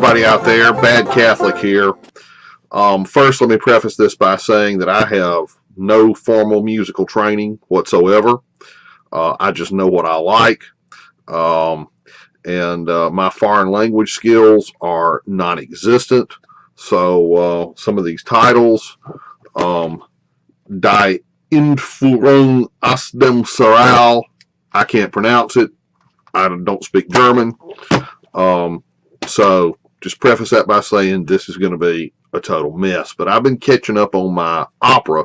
everybody out there. Bad Catholic here. First, let me preface this by saying that I have no formal musical training whatsoever. I just know what I like. And my foreign language skills are non-existent. So some of these titles, Die Entfuhrung Aus Dem Serail, I can't pronounce it. I don't speak German. So just preface that by saying this is going to be a total mess. But I've been catching up on my opera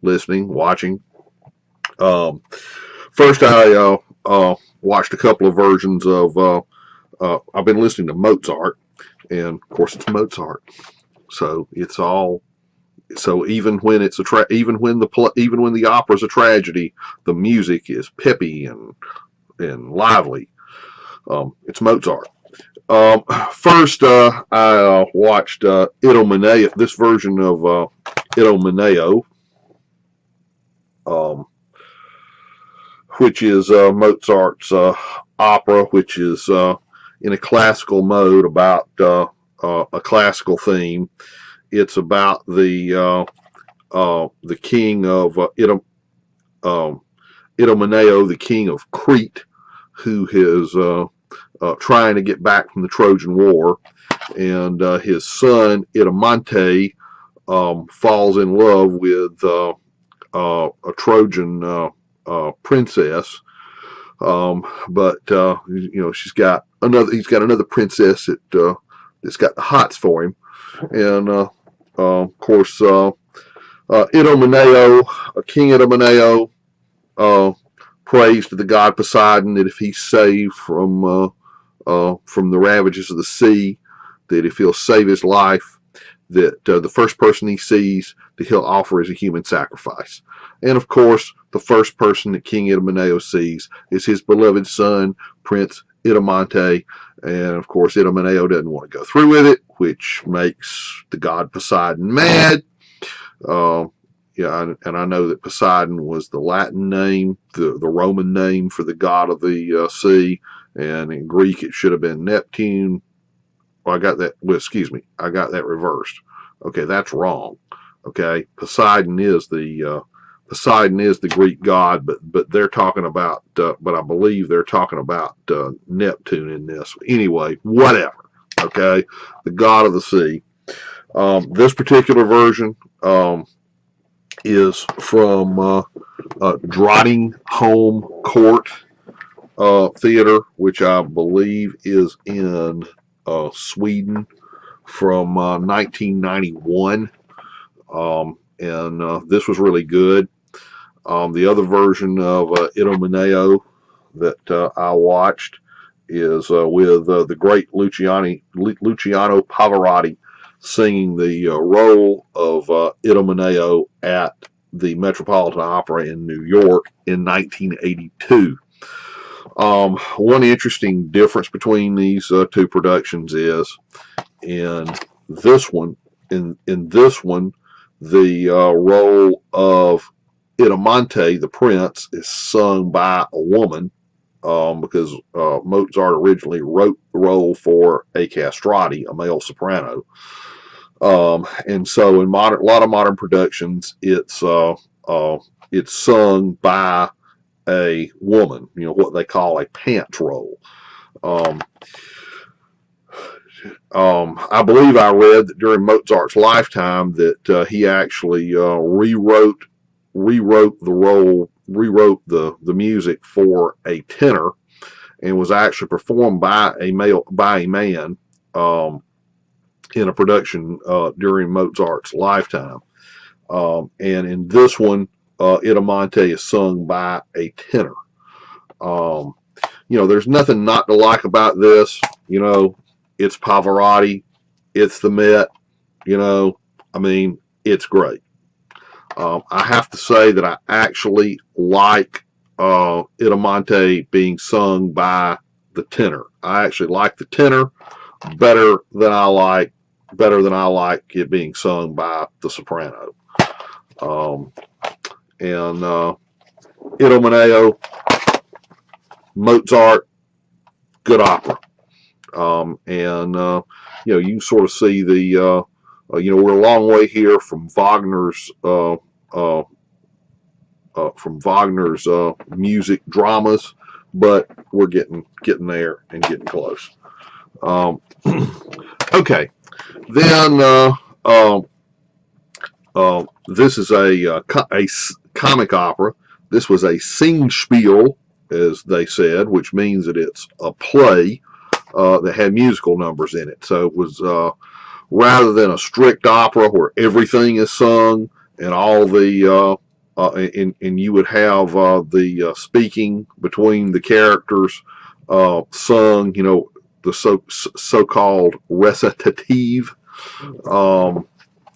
listening, watching. First, I watched a couple of versions of. I've been listening to Mozart, and of course it's Mozart. So it's all. So even when it's even when the opera's a tragedy, the music is peppy and lively. It's Mozart. First, I watched Idomeneo, this version of Idomeneo, which is Mozart's opera, which is in a classical mode about a classical theme. It's about the king of Idomeneo, the king of Crete, who is trying to get back from the Trojan War, and his son Idomeneo falls in love with a Trojan princess, but he's got another princess that's got the hots for him, and of course Idomeneo, King Idomeneo, prays to the god Poseidon that if he's saved from the ravages of the sea, that if he'll save his life, that the first person he sees that he'll offer as a human sacrifice. And of course, the first person that King Idomeneo sees is his beloved son, Prince Idomeneo. And of course, Idomeneo doesn't want to go through with it, which makes the god Poseidon mad. And I know that Poseidon was the Latin name, the Roman name for the god of the sea, and in Greek it should have been Neptune. Well, I got that reversed. Okay, that's wrong. Okay, Poseidon is the Greek god, but they're talking about, but I believe they're talking about Neptune in this. Anyway, whatever. Okay, the god of the sea. This particular version is from Drottningholm Court Theater, which I believe is in Sweden, from 1991, and this was really good. The other version of Idomeneo that I watched is with the great Luciano Pavarotti singing the role of Idomeneo at the Metropolitan Opera in New York in 1982. One interesting difference between these two productions is in this one, the role of Idomeneo, the prince, is sung by a woman, because Mozart originally wrote the role for a castrati, a male soprano. And so in a lot of modern productions, it's sung by a woman, what they call a pants role. I believe I read that during Mozart's lifetime that he actually rewrote the music for a tenor, and was actually performed by a man in a production during Mozart's lifetime. And in this one, Idomeneo is sung by a tenor. There's nothing not to like about this. It's Pavarotti, it's the Met. It's great. I have to say that I actually like Idomeneo being sung by the tenor. I actually like the tenor better than I like it being sung by the soprano. And Idomeneo, Mozart, good opera. And you sort of see the we're a long way here from Wagner's music dramas, but we're getting there and getting close. Okay, then this is a comic opera. This was a Singspiel, as they said, which means that it's a play that had musical numbers in it. So it was rather than a strict opera where everything is sung and all the and you would have the speaking between the characters sung, the so-called recitative.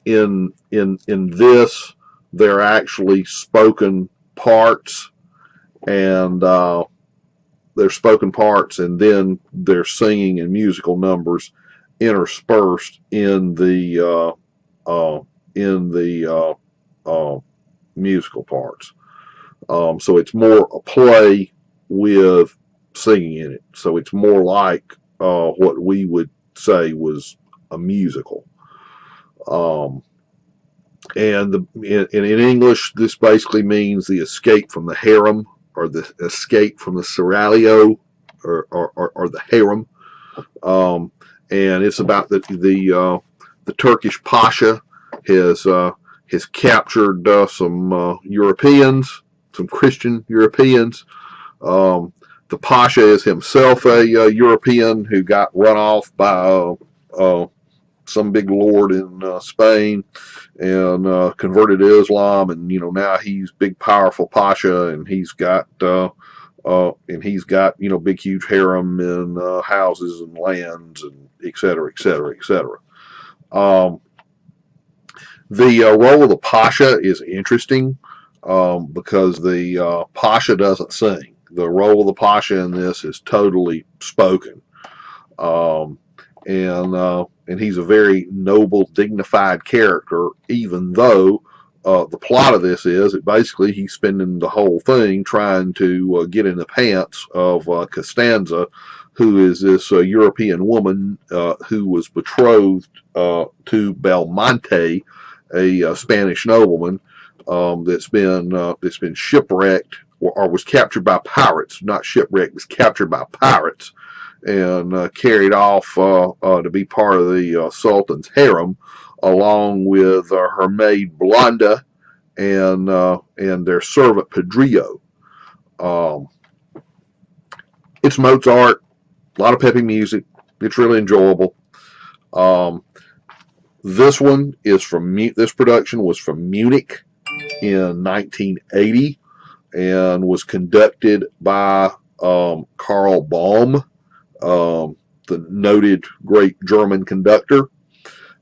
In this, they're actually spoken parts, and they're spoken parts, and then they're singing and musical numbers interspersed in the musical parts. So it's more a play with singing in it. So it's more like what we would say was a musical. And in English, this basically means the escape from the harem, or the escape from the Serail, or the harem. And it's about the Turkish Pasha has captured some Europeans, some Christian Europeans. The Pasha is himself a European who got run off by some big lord in Spain and converted to Islam, and now he's big powerful Pasha, and he's got big huge harem and houses and lands and et cetera, et cetera, et cetera. The role of the Pasha is interesting because the Pasha doesn't sing. The role of the Pasha in this is totally spoken. And he's a very noble, dignified character, even though the plot of this is that basically he's spending the whole thing trying to get in the pants of Costanza, who is this European woman who was betrothed to Belmonte, a Spanish nobleman that's been shipwrecked, or was captured by pirates, not shipwrecked, was captured by pirates, and carried off to be part of the Sultan's harem, along with her maid Blonda and their servant Pedrillo. It's Mozart, a lot of peppy music. It's really enjoyable. This production was from Munich in 1980 and was conducted by Karl Baum, the noted great German conductor.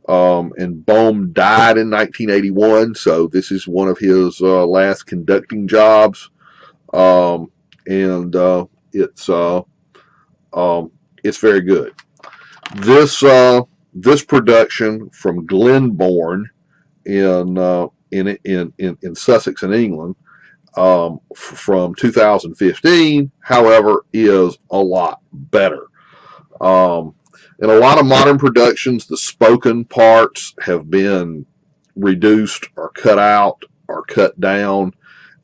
And Baum died in 1981, so this is one of his last conducting jobs. It's very good. This production from Glenbourne in Sussex in England from 2015, however, is a lot better. In a lot of modern productions, the spoken parts have been reduced or cut out or cut down,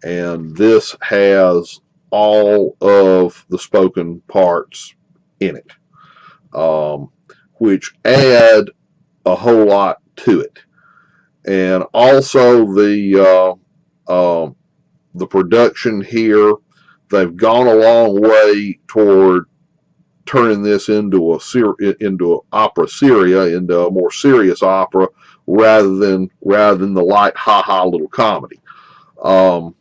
and this has all of the spoken parts in it, which add a whole lot to it. And also the production here, they've gone a long way toward turning this into opera seria, into a more serious opera, rather than the light ha-ha little comedy. That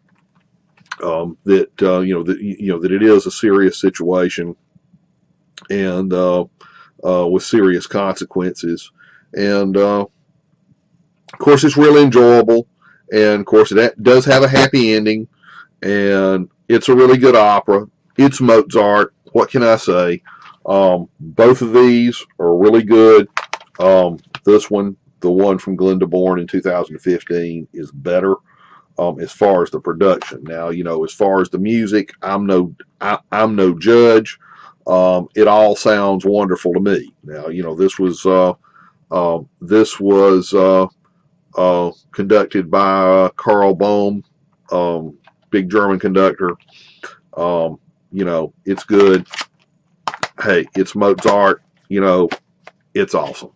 it is a serious situation, and with serious consequences. And of course, it's really enjoyable, and of course, it does have a happy ending, and it's a really good opera. It's Mozart. What can I say? Both of these are really good. This one, the one from Glenbourne in 2015, is better as far as the production. Now, as far as the music, I'm no judge, It all sounds wonderful to me. Now, this was conducted by Carl Bohm, big German conductor. It's good. Hey, it's Mozart. It's awesome.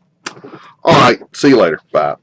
All right. See you later. Bye.